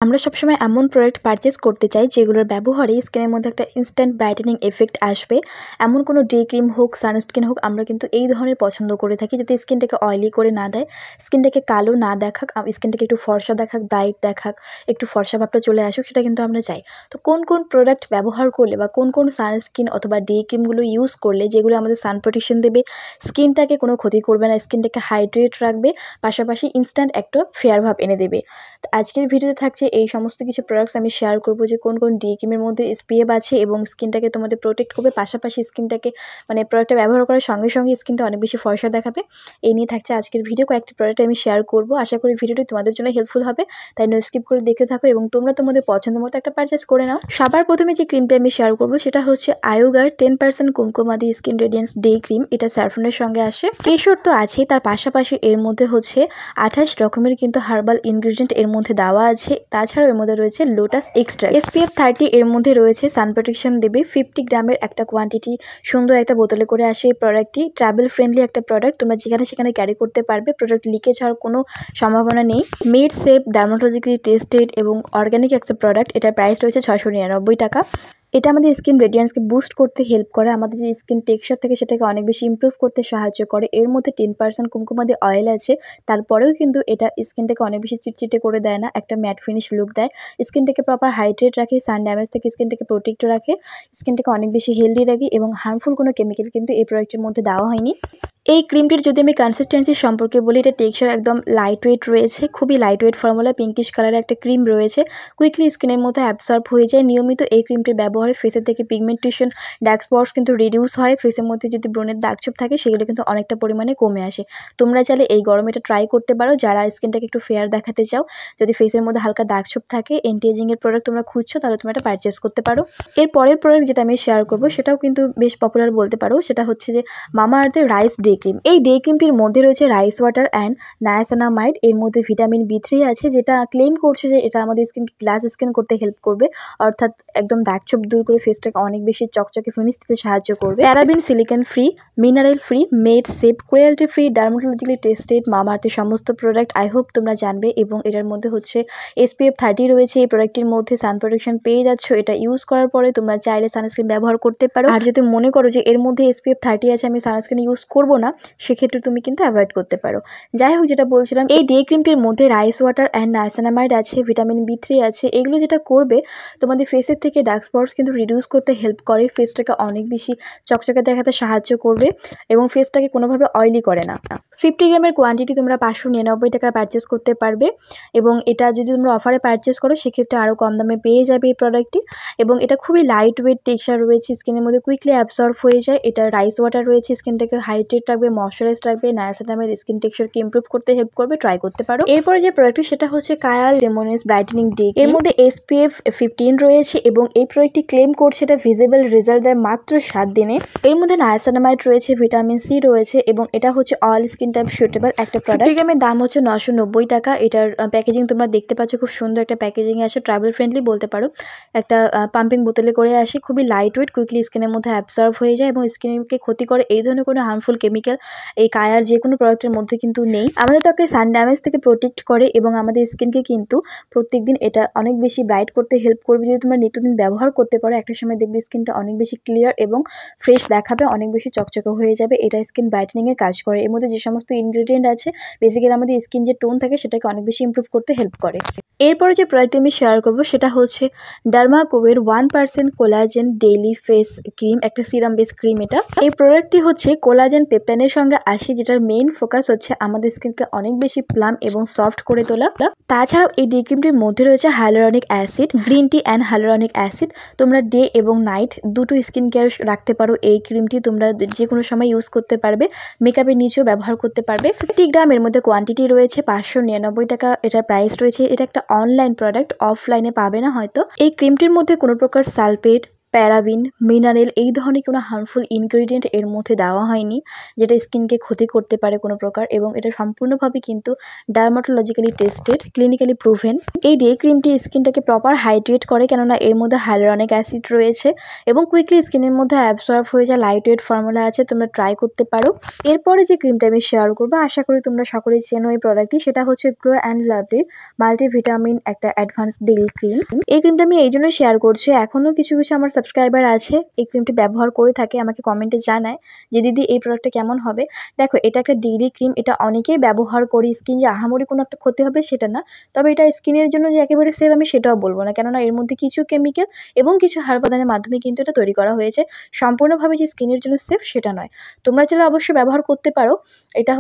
আমরা সবসময় এমন প্রোডাক্ট পারচেজ করতে চাই যেগুলোর ব্যবহারে স্কিনের মধ্যে একটা ইনস্ট্যান্ট ব্রাইটেনিং এফেক্ট আসবে। এমন কোনো ডে ক্রিম হোক, সানস্ক্রিন হোক, আমরা কিন্তু এই ধরনের পছন্দ করে থাকি যাতে স্কিনটাকে অয়েলি করে না দেয়, স্কিনটাকে কালো না দেখাক, স্কিনটাকে একটু ফর্সা দেখাক, ব্রাইট দেখাক, একটু ফর্সা ভাবটা চলে আসুক, সেটা কিন্তু আমরা চাই। তো কোন কোন প্রোডাক্ট ব্যবহার করলে বা কোন কোন সানস্ক্রিন অথবা ডে ক্রিমগুলো ইউজ করলে যেগুলো আমাদের সান প্রোটেকশন দেবে, স্কিনটাকে কোনো ক্ষতি করবে না, স্কিনটাকে হাইড্রেট রাখবে, পাশাপাশি ইনস্ট্যান্ট একটা ফেয়ার ভাব এনে দেবে। তো আজকের ভিডিওতে থাকছে এই সমস্ত কিছু প্রোডাক্টস আমি শেয়ার করবো যে কোন কোন ডে ক্রিমের মধ্যে SPF আছে এবং স্কিনটাকে তোমাদের প্রোটেক্ট করবে, পাশাপাশি স্কিনটাকে প্রোডাক্টটা ব্যবহার করার সঙ্গে সঙ্গে স্কিনটা অনেক বেশি ফর্সা দেখাবে। এই নিয়ে থাকছে আজকের ভিডিও। কয়েকটি প্রোডাক্ট আমি শেয়ার করবো, আশা করি ভিডিওটি তোমাদের জন্য হেল্পফুল হবে, তাই নো স্কিপ করে দেখতে থাকো এবং তোমরা তোমাদের পছন্দ মতো একটা পারচেস করে নাও। সবার প্রথমে যে ক্রিমটা আমি শেয়ার করবো সেটা হচ্ছে আয়োগার 10% Kumkumadi skin radiance day cream. এটা স্যাফরনের সঙ্গে আসে, কেশর তো আছে, তার পাশাপাশি এর মধ্যে হচ্ছে 28 রকমের কিন্তু হার্বাল ইনগ্রিডিয়েন্ট এর মধ্যে দেওয়া আছে। তাছাড়াও এর মধ্যে রয়েছে লোটাস এক্সট্রা, SPF 30 এর মধ্যে রয়েছে, সান প্রোটেকশন দেবে। 50 গ্রামের একটা কোয়ান্টিটি, সুন্দর একটা বোতলে করে আসে এই প্রোডাক্টটি। ট্রাভেল ফ্রেন্ডলি একটা প্রোডাক্ট, তোমরা যেখানে সেখানে ক্যারি করতে পারবে, প্রোডাক্ট লিকেজ হওয়ার কোনো সম্ভাবনা নেই। মেড সেফ, ডার্মাটোলজিক্যালি টেস্টেড এবং অর্গানিক একটা প্রোডাক্ট। এটার প্রাইস রয়েছে 699 টাকা। এটা আমাদের স্কিন রেডিয়েন্সকে বুস্ট করতে হেল্প করে, আমাদের যে স্কিন টেক্সচার থাকে সেটাকে অনেক বেশি ইমপ্রুভ করতে সাহায্য করে। এর মধ্যে 10% কুমকুমাদি অয়েল আছে, তারপরেও কিন্তু এটা স্কিনটাকে অনেক বেশি চিটচিটে করে দেয় না, একটা ম্যাট ফিনিশ লুক দেয়, স্কিনটাকে প্রপার হাইড্রেট রাখে, সান ড্যামেজ থেকে স্কিনটাকে প্রোটেক্ট রাখে, স্কিনটাকে অনেক বেশি হেলদি রাখে এবং হার্মফুল কোনো কেমিক্যাল কিন্তু এই প্রোডাক্টের মধ্যে দেওয়া হয়নি। এই ক্রিমটির যদি আমি কনসিস্টেন্সি সম্পর্কে বলি, এটা টেক্সচার একদম লাইট ওয়েট রয়েছে, খুবই লাইট ওয়েট ফর্মুলা, পিঙ্কিশ কালারের একটা ক্রিম রয়েছে, কুইকলি স্কিনের মধ্যে অ্যাবসর্ব হয়ে যায়। নিয়মিত এই ক্রিমটির ব্যবহারে ফেসের থেকে পিগমেন্টেশন, ডার্ক স্পটস কিন্তু রিডিউস হয়, ফেসের মধ্যে যদি ব্রণের দাগছোপ থাকে সেগুলো কিন্তু অনেকটা পরিমাণে কমে আসে। তোমরা চাইলে এই গরমে এটা ট্রাই করতে পারো, যারা স্কিনটাকে একটু ফেয়ার দেখাতে চাও, যদি ফেসের মধ্যে হালকা দাগছোপ থাকে, অ্যান্টি এজিং এর প্রোডাক্ট তোমরা খুঁজছো, তাহলে তোমরা এটা পারচেস করতে পারো। এর পরের প্রোডাক্ট যেটা আমি শেয়ার করবো সেটাও কিন্তু বেশ পপুলার বলতে পারো, সেটা হচ্ছে যে মামা আর্থের রাইস ডে ক্রিম। এই ডে ক্রিমটির মধ্যে রয়েছে রাইস ওয়াটার অ্যান্ড নায়াসিনামাইড। এর মধ্যে ভিটামিন B3 আছে, যেটা ক্লেম করছে যে এটা আমাদের স্কিনকে গ্লাস স্কিন করতে হেল্প করবে, অর্থাৎ একদম দাগছোপ দূর করে ফেসটাকে অনেক বেশি চকচকে ফিনিশ দিতে সাহায্য করবে। Paraben, silicone free, mineral free, made safe, cruelty free, dermatologically tested মামা আর্থের সমস্ত প্রোডাক্ট আই হোপ তোমরা জানবে। এবং এটার মধ্যে হচ্ছে SPF 30 রয়েছে এই প্রোডাক্টের মধ্যে, সান প্রোটেকশন পেয়ে যাচ্ছ। এটা ইউজ করার পরে তোমরা চাইলে সানস্ক্রিন ব্যবহার করতে পারো, আর যদি মনে করো যে এর মধ্যে SPF 30 আছে, আমি সানস্ক্রিন ইউজ করবো না, সেক্ষেত্রে তুমি কিন্তু অ্যাভয়েড করতে পারো। যাই হোক, যেটা বলছিলাম, এই ডে ক্রিমটির মধ্যে রাইস ওয়াটার অ্যান্ড নায়াসিনামাইড আছে, ভিটামিন B3 আছে। এগুলো যেটা করবে, তোমাদের ফেসের থেকে ডার্ক স্পটস কিন্তু রিডিউস করতে হেল্প করে, ফেসটাকে অনেক বেশি চকচকে দেখাতে সাহায্য করবে এবং ফেসটাকে কোনোভাবে অয়েলি করে না। 50 গ্রামের কোয়ান্টিটি তোমরা 599 টাকা পারচেস করতে পারবে এবং এটা যদি তোমরা অফারে পারচেস করো সেক্ষেত্রে আরও কম দামে পেয়ে যাবে এই প্রোডাক্টটি। এবং এটা খুবই লাইট ওয়েট টেক্সচার রয়েছে, স্কিনের মধ্যে কুইকলি অ্যাবসর্ব হয়ে যায়। এটা রাইস ওয়াটার রয়েছে, স্কিনটাকে হাইড্রেট রাখবে, ময়শ্চারাইজ রাখবে, নায়াসিনামাইড স্কিন টেক্সচারকে ইমপ্রুভ করতে হেল্প করবে, ট্রাই করতে পারো। এরপরে যে প্রোডাক্টটি সেটা হচ্ছে কায়াল লেমনেস ব্রাইটেনিং ডে। এর মধ্যে SPF 15 রয়েছে এবং এই প্রোডাক্টটি ক্লেম করছে এটা ভিজিবল রেজাল্ট দেয় মাত্র 7 দিনে। এর মধ্যে নায়াসিনামাইড রয়েছে, ভিটামিন C রয়েছে এবং এটা হচ্ছে অল স্কিন টাইপ সুটেবল একটা প্রোডাক্ট। 50 গ্রামের দাম হচ্ছে 990 টাকা। এটার প্যাকেজিং তোমরা দেখতে পাচ্ছ, খুব সুন্দর একটা প্যাকেজিং আসে, ট্রাভেল ফ্রেন্ডলি বলতে পারো। একটা পাম্পিং বোতলে করে আসে, খুবই লাইট ওয়েট, কুইকলি স্কিনের মধ্যে অ্যাবসর্ব হয়ে যায় এবং স্কিনকে ক্ষতি করে এই ধরনের কোনো হার্মফুল কেমিক্যাল এই কায়ার যে কোনো প্রোডাক্টের মধ্যে কিন্তু নেই। আমাদের ত্বকে সান ড্যামেজ থেকে প্রোটেক্ট করে এবং আমাদের স্কিনকে কিন্তু প্রত্যেকদিন এটা অনেক বেশি ব্রাইট করতে হেল্প করবে। যদি তোমরা নিত্যদিন ব্যবহার করতে পারো, একটা সময় দেখবে স্কিনটা অনেক বেশি ক্লিয়ার এবং ফ্রেশ দেখাবে, অনেক বেশি চকচকে হয়ে যাবে। এটা স্কিন ব্রাইটেনিং এর কাজ করে। এর মধ্যে যে সমস্ত ইনগ্রেডিয়েন্ট আছে, বেসিক্যালি আমাদের স্কিন যে টোন থাকে সেটাকে অনেক বেশি ইমপ্রুভ করতে হেল্প করে। এরপরে যে প্রোডাক্ট আমি শেয়ার করবো সেটা হচ্ছে ডার্মাকোয়ের 1% কোলাজেন ডেইলি ফেস ক্রিম, একটা সিরাম বেস ক্রিম। এটা এই প্রোডাক্টটি হচ্ছে কোলাজেন পেপটাইনের সঙ্গে আসে, যেটার মেইন ফোকাস হচ্ছে আমাদের স্কিনকে অনেক বেশি প্লাম এবং সফট করে তোলা। তাছাড়াও এই ডে ক্রিমটির মধ্যে রয়েছে hyaluronic acid, green tea and hyaluronic acid. তোমরা ডে এবং নাইট দুটো স্কিন কেয়ার রাখতে পারো। এই ক্রিমটি তোমরা যে কোনো সময় ইউজ করতে পারবে, মেকআপের নিচেও ব্যবহার করতে পারবে। 50 গ্রাম এর মধ্যে কোয়ান্টিটি রয়েছে, 599 টাকা এটার প্রাইস রয়েছে। এটা একটা অনলাইন প্রোডাক্ট, অফলাইনে পাবে না হয়তো। এই ক্রিমটির মধ্যে কোনো প্রকার সালফেট, প্যারাবিন, মিনারেল এই ধরনের কোনো হার্মফুল ইনগ্রেডিয়েন্ট এর মধ্যে দেওয়া হয়নি, যেটা স্কিনকে ক্ষতি করতে পারে কোনো প্রকার, এবং এটা সম্পূর্ণভাবে কিন্তু ডার্মাটোলজিক্যালি টেস্টেড, ক্লিনিক্যালি প্রুভেন। এই ডে ক্রিমটি স্কিনটাকে প্রপার হাইড্রেট করে, কেননা এর মধ্যে হাইলুরনিক অ্যাসিড রয়েছে এবং কুইকলি স্কিনের মধ্যে অ্যাবসর্ব হয়ে যায়। লাইট ওয়েট ফর্মুলা আছে, তোমরা ট্রাই করতে পারো। এরপরে যে ক্রিমটা আমি শেয়ার করবো, আশা করি তোমরা সকলেই চেনো এই প্রোডাক্টটি, সেটা হচ্ছে গ্লো অ্যান্ড লাভলির মাল্টিভিটামিন একটা অ্যাডভান্স ডে ক্রিম। এই ক্রিমটা আমি এই জন্য শেয়ার করছি, এখনও কিছু কিছু আমার সাবস্ক্রাইবার আছে এই ক্রিমটি ব্যবহার করে থাকে, আমাকে কমেন্টে জানায় যে দিদি এই প্রোডাক্টটা কেমন হবে। দেখো, এটা একটা ডেইলি ক্রিম, এটা অনেকেই ব্যবহার করি। স্কিন যে আহামরি কোনো একটা ক্ষতি হবে সেটা না, তবে এটা স্কিনের জন্য যে একেবারে সেফ আমি সেটাও বলবো না, কেননা এর মধ্যে কিছু কেমিক্যাল এবং কিছু হার উপাদানের মাধ্যমে কিন্তু এটা তৈরি করা হয়েছে। সম্পূর্ণভাবে যে স্কিনের জন্য সেফ সেটা নয়, তোমরা চাইলে অবশ্যই ব্যবহার করতে পারো। এটা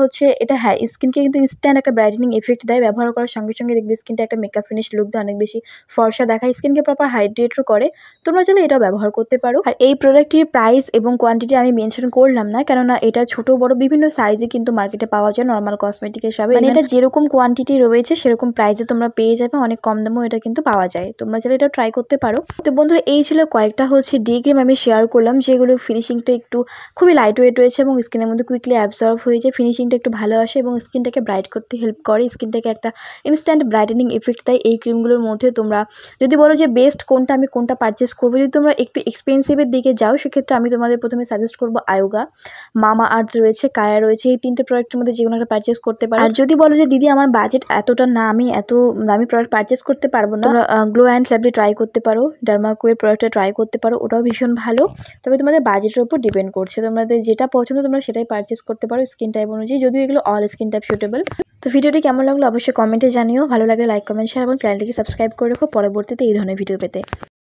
হ্যাঁ, স্কিনকে কিন্তু ইনস্ট্যান্ট একটা ব্রাইটেনিং এফেক্ট দেয়। ব্যবহার করার সঙ্গে সঙ্গে দেখবে স্কিনটা একটা মেকআপ ফিনিশ লুক দেয়, অনেক বেশি ফর্সা দেখায়, স্কিনকে প্রপার হাইড্রেটও করে। তোমরা চাইলে এটাও ব্যবহার করতে পারো। আর এই প্রোডাক্টটির প্রাইস এবং কোয়ান্টিটি আমি মেনশন করলাম না, কেননা এটা ছোট বড় বিভিন্ন সাইজে কিন্তু মার্কেটে পাওয়া যায় নর্মাল কসমেটিক হিসাবে। মানে এটা যেরকম কোয়ান্টিটি রয়েছে সেরকম প্রাইসে তোমরা পেয়ে যাবে, অনেক কম দামেও এটা কিন্তু পাওয়া যায়। তোমরা চাইলে এটা ট্রাই করতে পারো। তো বন্ধুরা, এই ছিল কয়েকটা ডে ক্রিম আমি শেয়ার করলাম, যেগুলো ফিনিশিংটা একটু খুবই লাইট ওয়েট রয়েছে এবং স্কিনের মধ্যে কুইকলি অ্যাবজর্ব হয়ে যায়, ফিনিশিংটা একটু ভালো আসে এবং স্কিনটাকে ব্রাইট করতে হেল্প করে, স্কিনটাকে একটা ইনস্ট্যান্ট ব্রাইটেনিং এফেক্ট দেয়। এই ক্রিমগুলোর মধ্যে তোমরা যদি বলো যে বেস্ট কোনটা, আমি কোনটা পারচেস করবো, যদি তোমরা একটু এক্সপেন্সিভের দিকে যাও সেক্ষেত্রে আমি তোমাদের প্রথমে সাজেস্ট করবো আয়োগা, মামা আর্থ রয়েছে, কায়া রয়েছে, এই তিনটে প্রোডাক্টের মধ্যে যে কোনো একটা পারচেস করতে পারো। আর যদি বলো যে দিদি আমার বাজেট এতটা না, আমি এত দামি প্রোডাক্ট পারচেস করতে পারবো না, তোমরা গ্লো অ্যান্ড লাভলি ট্রাই করতে পারো, ডার্মাকোয়ের প্রোডাক্টটা ট্রাই করতে পারো, ওটাও ভীষণ ভালো। তবে তোমাদের বাজেটের উপর ডিপেন্ড করছে, তোমাদের যেটা পছন্দ তোমরা সেটাই পারচেস করতে পারো স্কিন টাইপ অনুযায়ী, যদিও এগুলো অল স্কিন টাইপ সুটেবল। তো ভিডিওটি কেমন লাগলো অবশ্যই কমেন্টে জানিও, ভালো লাগলে লাইক কমেন্ট শেয়ার এবং চ্যানেলটিকে সাবস্ক্রাইব করে রাখো পরবর্তীতে এই ধরনের ভিডিও পেতে।